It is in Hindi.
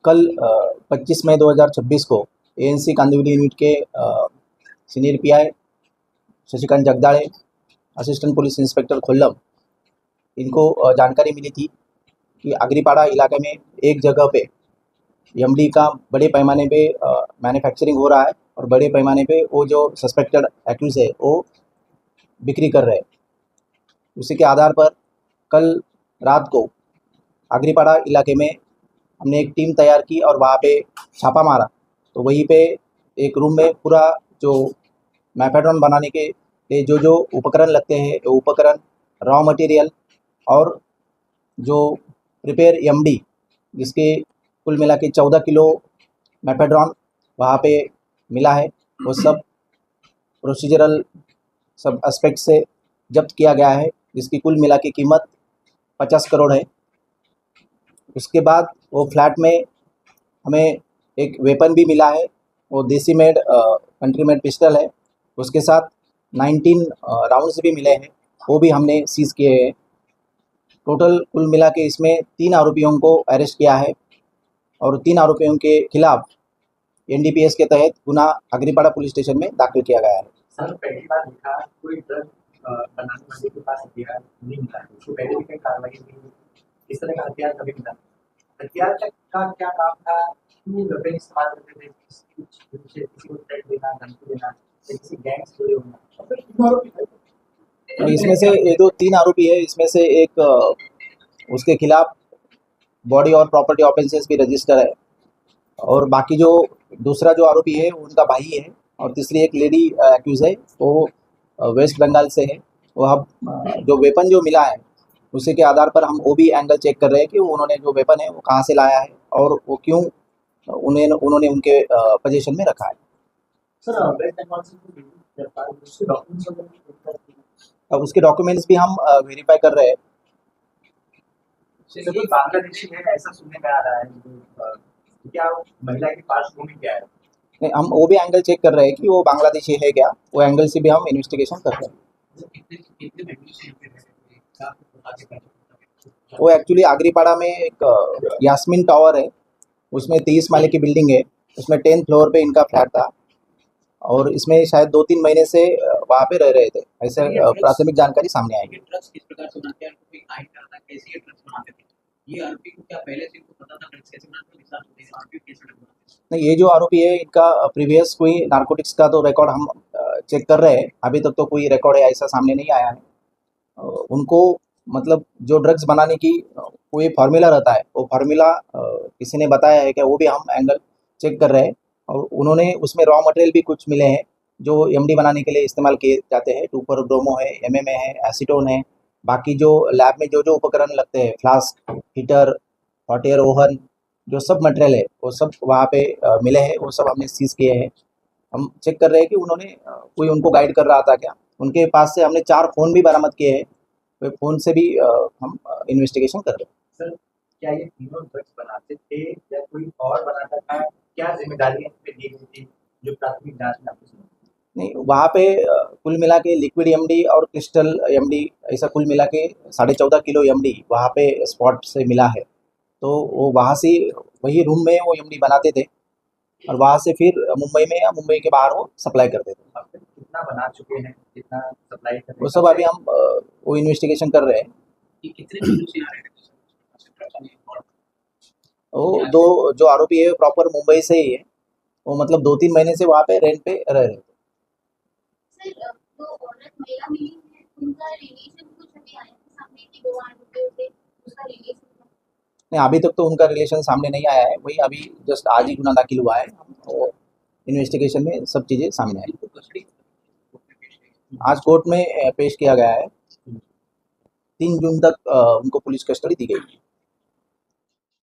कल 25 मई 2026 को एएनसी कांदिवली यूनिट के senior PI Shashikant Jagdale, assistant police inspector Khollam, इनको जानकारी मिली थी कि आगरीपाड़ा इलाके में एक जगह पे एमडी का बड़े पैमाने पे मैन्युफैक्चरिंग हो रहा है और बड़े पैमाने पे वो जो सस्पेक्टेड एक्यूज है वो बिक्री कर रहे हैं। उसी के आधार पर कल रात को आगरीपाड़ा इलाके में हमने एक टीम तैयार की और वहाँ पे छापा मारा। तो वहीं पे एक रूम में पूरा जो मैफेड्रॉन बनाने के लिए जो उपकरण लगते हैं, वो उपकरण, रॉ मटेरियल और जो प्रिपेयर एमडी, जिसके कुल मिला के 14 किलो मैफेड्रॉन वहाँ पे मिला है। वो सब प्रोसीजरल सब एस्पेक्ट से जब्त किया गया है, जिसकी कुल मिला की कीमत 50 करोड़ है। उसके बाद वो फ्लैट में हमें एक वेपन भी मिला है, वो देसी मेड कंट्री मेड पिस्टल है। उसके साथ 19 राउंड्स भी मिले हैं, वो भी हमने सीज किए हैं। टोटल कुल मिला के इसमें 3 आरोपियों को अरेस्ट किया है और 3 आरोपियों के खिलाफ एनडीपीएस के तहत गुना आगरीपाड़ा पुलिस स्टेशन में दाखिल किया गया है। सर, पहली बार देखा कोई ड्रग बनाने वाले के पास हथियार नहीं मिला, उसको पहले भी कई कार्रवाई नहीं, इस तरह का हथियार कभी मिला। हथियार का क्या काम था, क्यों वेपन इस्तेमाल करते थे, किसी को थ्रेट देना, धमकी देना, किसी गैंग से जुड़े होना। इसमें से ये जो 3 आरोपी है, इसमें से एक उसके खिलाफ बॉडी और प्रॉपर्टी ऑफेंसेस भी रजिस्टर है और बाकी जो दूसरा जो आरोपी है उनका भाई है और तीसरी एक लेडी एक्यूज है, वो वेस्ट बंगाल से है। वो हम जो वेपन जो मिला है उसी के आधार पर हम वो भी एंगल चेक कर रहे हैं कि उन्होंने जो वेपन है वो कहाँ से लाया है और वो क्यों उन्होंने उनके पोजीशन में रखा है। अब उसके डॉक्यूमेंट्स भी हम वेरीफाई कर रहे हैं। बांग्लादेशी है ऐसा सुनने में आ रहा है, क्या महिला की पार्श्वभूमि क्या है? नहीं, हम वो भी एंगल चेक कर रहे हैं कि वो बांग्लादेशी है क्या, वो एंगल से भी हम इन्वेस्टिगेशन कर रहे हैं। वो एक्चुअली आगरीपाड़ा में एक यास्मीन टावर है, उसमें 23 माले की बिल्डिंग है, उसमें 10th फ्लोर पे इनका फ्लैट था और इसमें शायद 2-3 महीने से वहाँ पे रह रहे थे, ऐसे प्राथमिक जानकारी सामने आई। नहीं, ये जो आरोपी है इनका प्रीवियस कोई नारकोटिक्स का तो रिकॉर्ड हम चेक कर रहे हैं, अभी तक तो कोई रिकॉर्ड है ऐसा सामने नहीं आया है। उनको मतलब जो ड्रग्स बनाने की कोई फार्मूला रहता है, वो फार्मूला किसी ने बताया है क्या, वो भी हम एंगल चेक कर रहे हैं। और उन्होंने उसमें रॉ मटेरियल भी कुछ मिले हैं जो एमडी बनाने के लिए इस्तेमाल किए जाते हैं। 2,4-ब्रोमो है, एमएमए है, एसीटोन है, बाकी जो लैब में जो उपकरण लगते हैं, flask, heater, hot air oven, जो सब मटेरियल है वो सब वहाँ पे मिले हैं, वो सब हमने सीज किए हैं। हम चेक कर रहे हैं कि उन्होंने कोई उनको गाइड कर रहा था क्या। उनके पास से हमने 4 फ़ोन भी बरामद किए हैं, तो फ़ोन से भी हम इन्वेस्टिगेशन कर रहे हैं। सर, क्या ये तीनों ड्रग्स बनाते थे या कोई और बनाता था? क्या जिम्मेदारी इन पे दी गई थी जो प्राथमिक जांच में आपको सुनी? नहीं, वहाँ पे कुल मिला के लिक्विड एमडी और क्रिस्टल एमडी, ऐसा कुल मिला के 14.5 किलो एमडी वहाँ पे स्पॉट से मिला है। तो वो वहाँ से वही रूम में वो एमडी बनाते थे और वहाँ से फिर मुंबई में या मुंबई के बाहर वो सप्लाई करते थे। अब तक कितना बना चुके हैं, कितना सप्लाई कर रहे हैं? वो सब अभी हम वो इन्वेस्टिगेशन कर रहे हैं। कितने दिनों से आ रहे हैं? वो 2 जो आरोपी है प्रॉपर मुंबई से ही है, वो मतलब 2-3 महीने से वहाँ पे रेंट पे रह रहे थे। नहीं, अभी तक तो उनका रिलेशन सामने नहीं आया है, वही अभी जस्ट आज ही गुना दाखिल हुआ है। तो इन्वेस्टिगेशन में सब चीज़ें सामने आई। आज कोर्ट में पेश किया गया है। 3 जून तक उनको पुलिस कस्टडी दी गई है।